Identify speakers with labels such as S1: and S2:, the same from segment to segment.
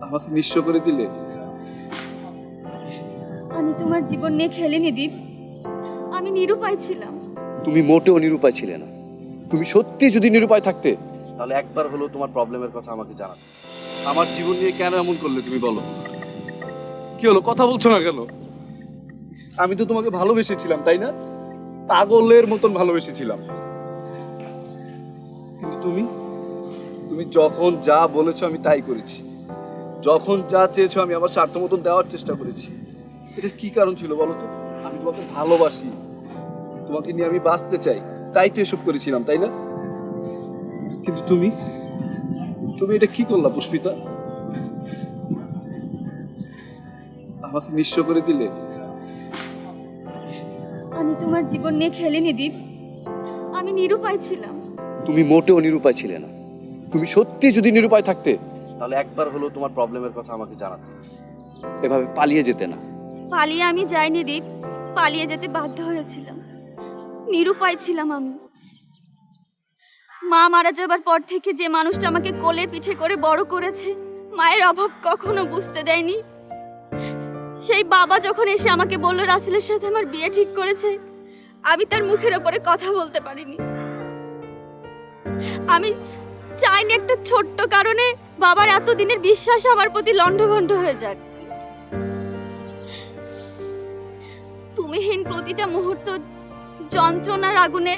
S1: আমাকে নিঃস্ব করে দিলে।
S2: আমি তোমার জীবন নিয়ে খেলিনি দীপ, আমি নিরুপায় ছিলাম।
S1: তুমি মোটেও নিরুপায় ছিলে না। তুমি সত্যি যদি নিরুপায় থাকতে তাহলে একবার হলো তোমার প্রবলেমের কথা আমাকে জানাতে। আমার জীবন নিয়ে কেন এমন করলে তুমি বলো? কি হলো, কথা বলছো না কেন? আমি তো তোমাকে ভালোবেসেছিলাম, তাই না? পাগলের মতন ভালোবেসেছিলাম। কিন্তু তুমি তুমি যখন যা বলেছো আমি তাই করেছি। যখন যা চেয়েছো আমি আমার স্বার্থ মতন দেওয়ার চেষ্টা করেছি। এটা কি কারণ ছিল বলো তো? আমি তোমাকে ভালোবাসি, তোমাকে নিয়ে আমি বাঁচতে চাই, তাই তো এসব করেছিলাম, তাই না? কিন্তু তুমি তুমি এটা কি করলা পুষ্পিতা? আমাকে নিঃস্ব করে দিলে।
S2: আমি তোমার জীবন নিয়ে খেলিনি দীপ, আমি নিরুপায় ছিলাম।
S1: তুমি মোটেও নিরুপায় ছিলে না। তুমি সত্যি যদি নিরুপায় থাকতে তাহলে একবার হলো তোমার প্রবলেমের কথা আমাকে জানাতে। এভাবে পালিয়ে যেতে না।
S2: পালিয়ে আমি যাইনি দীপ, পালিয়ে যেতে বাধ্য হয়েছিলাম। নিরুপায় ছিলাম আমি। মা মারা যাবার পর থেকে যে মানুষটা আমাকে কোলে পিঠে করে বড় করেছে, মায়ের অভাব কখনো বুঝতে দেয়নি, সেই বাবা যখন এসে আমাকে বলল রাসেলের সাথে আমার বিয়ে ঠিক করেছে, আমি তার মুখের ওপরে কথা বলতে পারিনি। আমি চাইনি একটা ছোট্ট কারণে বাবার এতদিনের বিশ্বাস আমার প্রতি লণ্ডভণ্ড হয়ে যাক। তুমিহীন প্রতিটা মুহূর্ত যন্ত্রণার আগুনে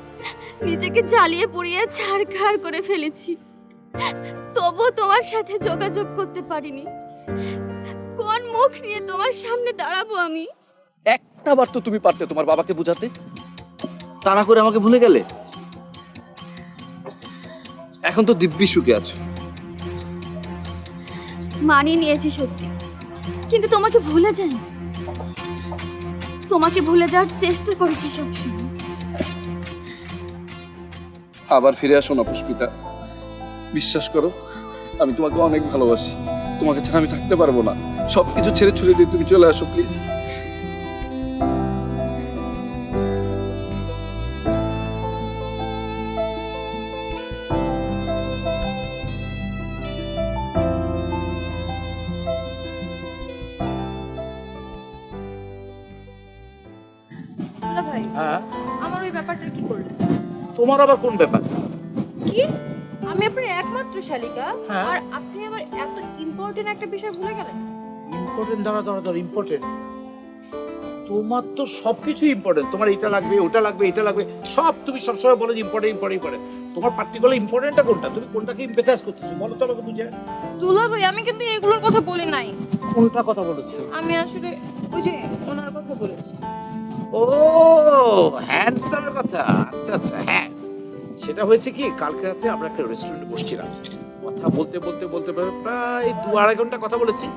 S2: নিজেকে জ্বালিয়ে পুড়িয়ে ছারখার করে ফেলেছি, তবু তোমার সাথে যোগাযোগ করতে পারিনি। কোন মুখ নিয়ে তোমার সামনে দাঁড়াবো আমি?
S1: একটা বার তো তুমি পারতে তোমার বাবাকে বোঝাতে, তা না করে আমাকে ভুলে গেলে। এখন তো দিব্যি সুখে আছো।
S2: মানিয়ে নিয়েছি সত্যি, কিন্তু তোমাকে ভুলে যাই। তোমাকে ভুলে যাওয়ার চেষ্টা করেছি সবসময়।
S1: আবার ফিরে আসো না পুষ্পিতা, বিশ্বাস করো আমি তোমাকে অনেক ভালোবাসি। তোমাকে ছাড়া আমি থাকতে পারবো না। সবকিছু ছেড়ে ছুড়ে দিয়ে তুমি চলে আসো প্লিজ।
S3: দুলা ভাই,
S4: হ্যাঁ,
S3: আমার ওই ব্যাপারটা কি করলেন?
S4: তোমার আবার কোন ব্যাপার?
S3: কি? আমি আপনার একমাত্র শালিকা,
S4: হ্যাঁ।
S3: আর আপনি আমার এত ইম্পর্টেন্ট একটা বিষয় ভুলে গেলেন।
S4: ইম্পর্টেন্ট, ধরো ইম্পর্টেন্ট। তোমার তো সবকিছু ইম্পর্টেন্ট। তোমার এটা লাগবে, ওটা লাগবে, এটা লাগবে, সব তুমি সবসময় বলো যে ইম্পর্টেন্ট ইম্পর্টেন্ট ইম্পর্টেন্ট। তোমার পার্টিকুলার ইম্পর্টেন্টটা কোনটা? তুমি কোনটাকে ইম্পেথাইজ করতেছো বলো তো আমাকে বুঝে।
S3: দুলা ভাই, আমি কিন্তু এগুলোর কথা বলি নাই।
S4: কোনটা কথা বলেছো?
S3: আমি আসলে ওই যে ওনার কথা বলেছি।
S4: ও, হ্যান্ডসামের কথা। আচ্ছা আচ্ছা, হ্যাঁ। সেটা হয়েছে কি, কালকে রাতে আমরা একটা রেস্টুরেন্টে বসছিলাম, কথা বলতে বলতে বলতে প্রায় 2-2.5 ঘন্টা কথা বলেছি।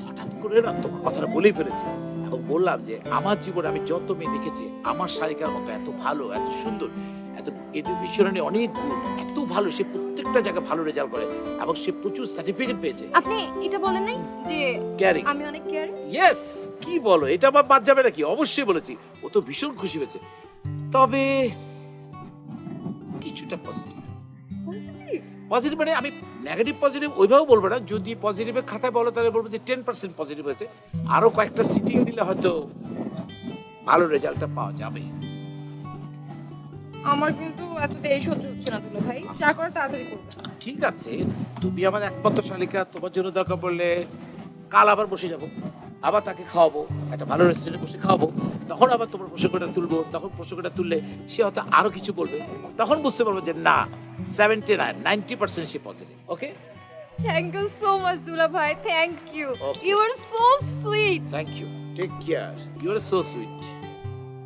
S4: হঠাৎ করে না তোমার কথাটা বলেই ফেলেছি এবং বললাম যে আমার জীবনে আমি যত মেয়ে দেখেছি আমার শালিকার মতো এত ভালো, এত সুন্দর, এত এডুকেশনে অনেক গুণ, এত ভালো, সে প্রত্যেকটা জায়গায় ভালো রেজাল্ট করে এবং সে প্রচুর সার্টিফিকেট পেয়েছে।
S3: আপনি এটা বলেন নাই যে
S4: ক্যারিং?
S3: আমি অনেক কেয়ারিং?
S4: ইয়েস, কি বলো, এটা আবার বাদ যাবে নাকি? অবশ্যই বলেছি। ও তো ভীষণ খুশি হয়েছে। তবে কিছুটা পজিটিভ। পজিটিভ মানে আমি নেগেটিভ পজিটিভ ওইভাবে বলবো না। যদি পজিটিভের খাতায় বলো তাহলে বলবো যে 10% পজিটিভ হয়েছে। আরো কয়েকটা সিটিং দিলে হয়তো ভালো রেজাল্টটা পাওয়া যাবে।
S3: আমার কিন্তু এত দেরি সহ্য হচ্ছে না দুলা ভাই, যা করে তাড়াতাড়ি করবেন।
S4: ঠিক আছে, তুমি আমার একমাত্র শালিকা, তোমার জন্য দরকার পড়লে কাল আবার বসে যাব, আবার তাকে খাওয়াবো, একটা ভালো রেস্টুরেন্টে বসে খাওয়াবো। তখন আবার তোমার প্রসঙ্গটা তুলবো, তখন প্রসঙ্গটা তুললে সে হয়তো আরো কিছু বলবে, তখন বুঝতে পারবো যে না, 79-90% সে positive. Okay,
S3: thank you so much দুলা ভাই, thank you.
S4: Okay.
S3: You are so sweet.
S4: Thank you, take care, you are so sweet.